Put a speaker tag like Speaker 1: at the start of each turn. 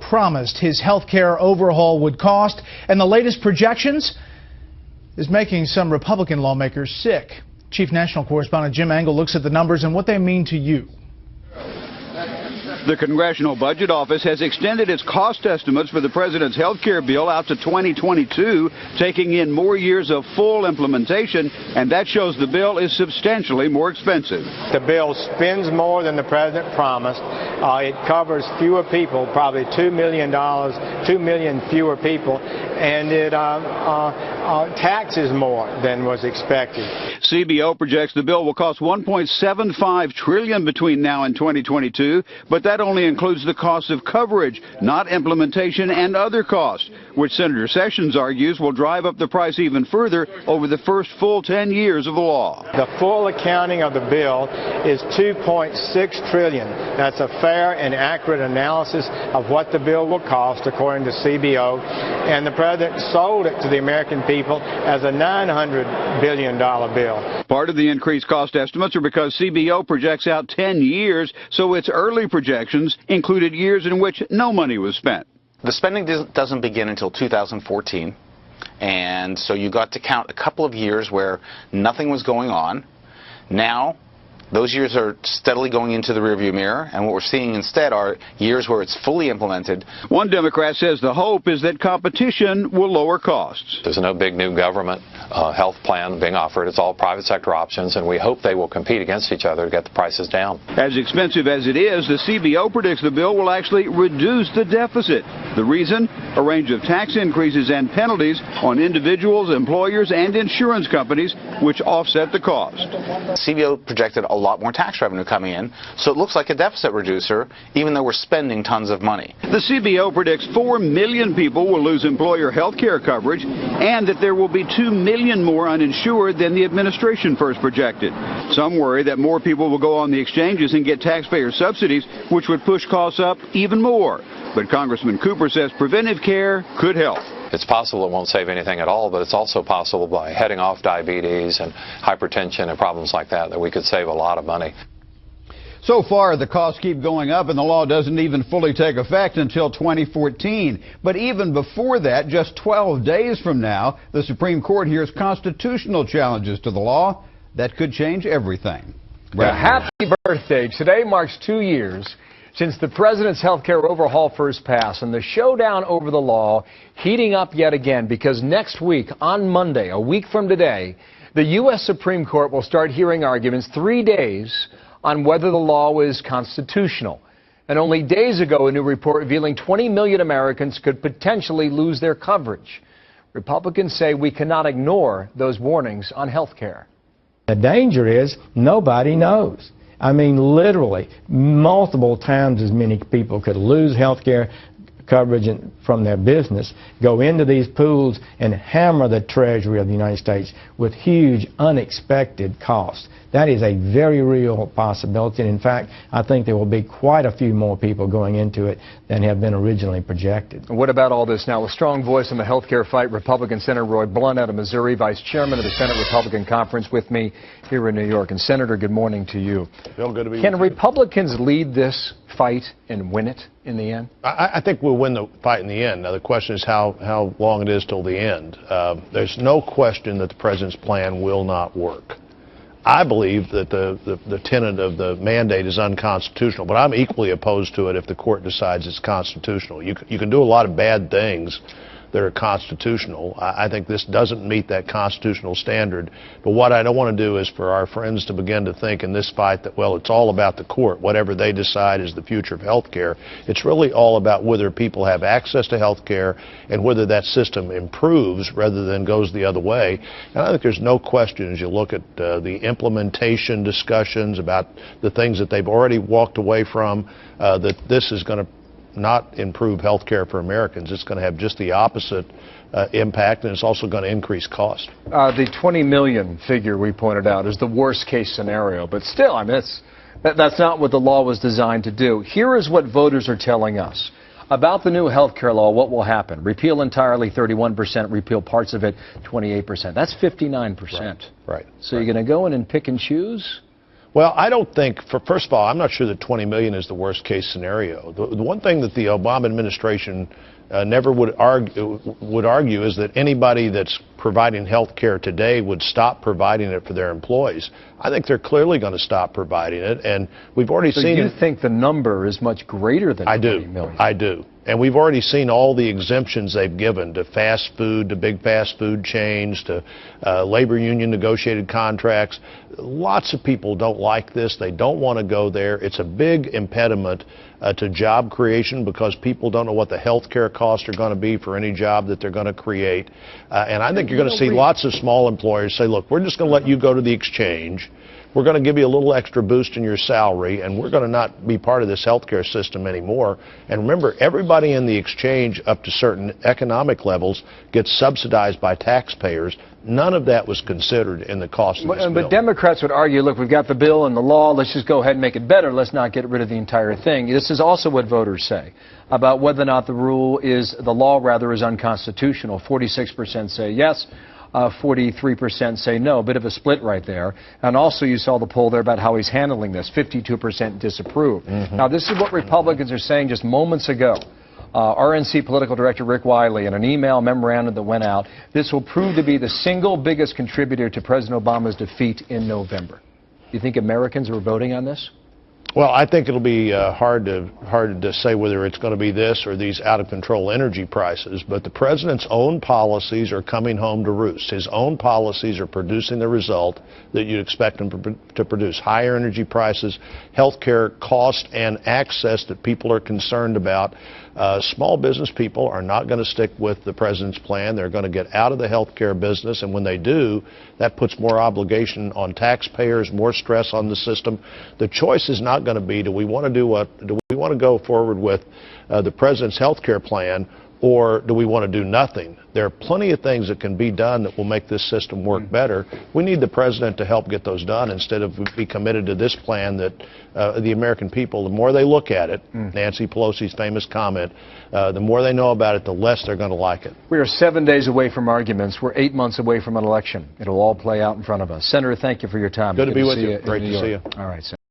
Speaker 1: promised his health care overhaul would cost, and the latest projections is making some Republican lawmakers sick. Chief National Correspondent Jim Angle looks at the numbers and what they mean to you.
Speaker 2: The Congressional Budget Office has extended its cost estimates for the president's health care bill out to 2022, taking in more years of full implementation, and that shows the bill is substantially more expensive.
Speaker 3: The bill spends more than the president promised. It covers fewer people, probably $2 million, 2 million fewer people, and it taxes more than was expected.
Speaker 2: CBO projects the bill will cost $1.75 trillion between now and 2022, but that only includes the cost of coverage, not implementation and other costs, which Senator Sessions argues will drive up the price even further over the first full 10 years of the law.
Speaker 3: The full accounting of the bill is $2.6 trillion. That's a fair and accurate analysis of what the bill will cost according to CBO, and the president sold it to the American people as a $900 billion bill.
Speaker 2: Part of the increased cost estimates are because CBO projects out 10 years, so its early projections included years in which no money was spent.
Speaker 4: The spending doesn't begin until 2014, and so you got to count a couple of years where nothing was going on. Now, those years are steadily going into the rearview mirror, and what we're seeing instead are years where it's fully implemented.
Speaker 2: One Democrat says the hope is that competition will lower costs.
Speaker 5: There's no big new government health plan being offered. It's all private sector options, and we hope they will compete against each other to get the prices down.
Speaker 2: As expensive as it is, the CBO predicts the bill will actually reduce the deficit. The reason? A range of tax increases and penalties on individuals, employers, and insurance companies, which offset the cost.
Speaker 4: CBO projected a lot more tax revenue coming in, so it looks like a deficit reducer, even though we're spending tons of money.
Speaker 2: The CBO predicts 4 million people will lose employer health care coverage, and that there will be 2 million more uninsured than the administration first projected. Some worry that more people will go on the exchanges and get taxpayer subsidies, which would push costs up even more. But Congressman Cooper says preventive care could help.
Speaker 5: It's possible it won't save anything at all, but it's also possible by heading off diabetes and hypertension and problems like that we could save a lot of money.
Speaker 6: So far, the costs keep going up, and the law doesn't even fully take effect until 2014. But even before that, just 12 days from now, the Supreme Court hears constitutional challenges to the law that could change everything.
Speaker 7: Happy birthday. Today marks 2 years since the president's health care overhaul first passed, and the showdown over the law heating up yet again, because next week, on Monday, a week from today, the U.S. Supreme Court will start hearing arguments 3 days on whether the law is constitutional. And only days ago, a new report revealing 20 million Americans could potentially lose their coverage. Republicans say we cannot ignore those warnings on health care.
Speaker 8: The danger is nobody knows. I mean, literally, multiple times as many people could lose health care coverage from their business, go into these pools and hammer the Treasury of the United States with huge unexpected costs. That is a very real possibility, and in fact, I think there will be quite a few more people going into it than have been originally projected.
Speaker 7: What about all this now? A strong voice in the health care fight, Republican Senator Roy Blunt out of Missouri, Vice Chairman of the Senate Republican Conference with me here in New York. And Senator, good morning to you.
Speaker 9: Bill, good to be with you.
Speaker 7: Can Republicans lead this fight and win it in the end?
Speaker 9: I think we'll win the fight in the end. Now, the question is how long it is till the end. There's no question that the president's plan will not work. I believe that the tenet of the mandate is unconstitutional, but I'm equally opposed to it if the court decides it's constitutional. You can do a lot of bad things that are constitutional. I think this doesn't meet that constitutional standard. But what I don't want to do is for our friends to begin to think in this fight that, well, it's all about the court. Whatever they decide is the future of health care. It's really all about whether people have access to health care and whether that system improves rather than goes the other way. And I think there's no question as you look at the implementation discussions about the things that they've already walked away from, that this is going to not improve health care for Americans. It's going to have just the opposite impact, and it's also going to increase cost.
Speaker 7: The 20 million figure we pointed out is the worst case scenario, but still, I mean, that's not what the law was designed to do. Here is what voters are telling us about the new health care law. What will happen? Repeal entirely, 31%. Repeal parts of it, 28%. That's 59%.
Speaker 9: Right.
Speaker 7: So you're going to go in and pick and choose?
Speaker 9: Well, I don't think, first of all, I'm not sure that 20 million is the worst case scenario. The one thing that the Obama administration never would argue is that anybody that's providing health care today would stop providing it for their employees. I think they're clearly going to stop providing it, and we've already seen it.
Speaker 7: So you think the number is much greater than 20 million?
Speaker 9: I do. And we've already seen all the exemptions they've given to fast food, to big fast food chains, to labor union negotiated contracts. Lots of people don't like this. They don't want to go there. It's a big impediment to job creation because people don't know what the health care costs are going to be for any job that they're going to create. And I think you're going to see lots of small employers say, look, we're just going to let you go to the exchange. We're going to give you a little extra boost in your salary, and we're going to not be part of this healthcare system anymore. And remember, everybody in the exchange up to certain economic levels gets subsidized by taxpayers. None of that was considered in the cost of this bill.
Speaker 7: But Democrats would argue, look, we've got the bill and the law, let's just go ahead and make it better. Let's not get rid of the entire thing. This is also what voters say about whether or not the law is unconstitutional. 46% say yes. 43% say no. A bit of a split right there. And also you saw the poll there about how he's handling this. 52% disapprove. Now, this is what Republicans are saying just moments ago. RNC Political Director Rick Wiley, in an email memorandum that went out, this will prove to be the single biggest contributor to President Obama's defeat in November. Do you think Americans are voting on this?
Speaker 9: Well, I think it'll be hard to say whether it's going to be this or these out-of-control energy prices, but the president's own policies are coming home to roost. His own policies are producing the result that you'd expect them to produce: higher energy prices, health care cost, and access that people are concerned about. Small business people are not going to stick with the president's plan. They're going to get out of the health care business, and when they do, that puts more obligation on taxpayers, more stress on the system. The choice is not going to be, do we want to go forward with the president's health care plan, or do we want to do nothing? There are plenty of things that can be done that will make this system work better. We need the president to help get those done instead of be committed to this plan that the American people, the more they look at it, Nancy Pelosi's famous comment, the more they know about it, the less they're going to like it.
Speaker 7: We are 7 days away from arguments. We're 8 months away from an election. It'll all play out in front of us. Senator, thank you for your time.
Speaker 9: Good to be with you. Great to see you.
Speaker 7: All right, Senator.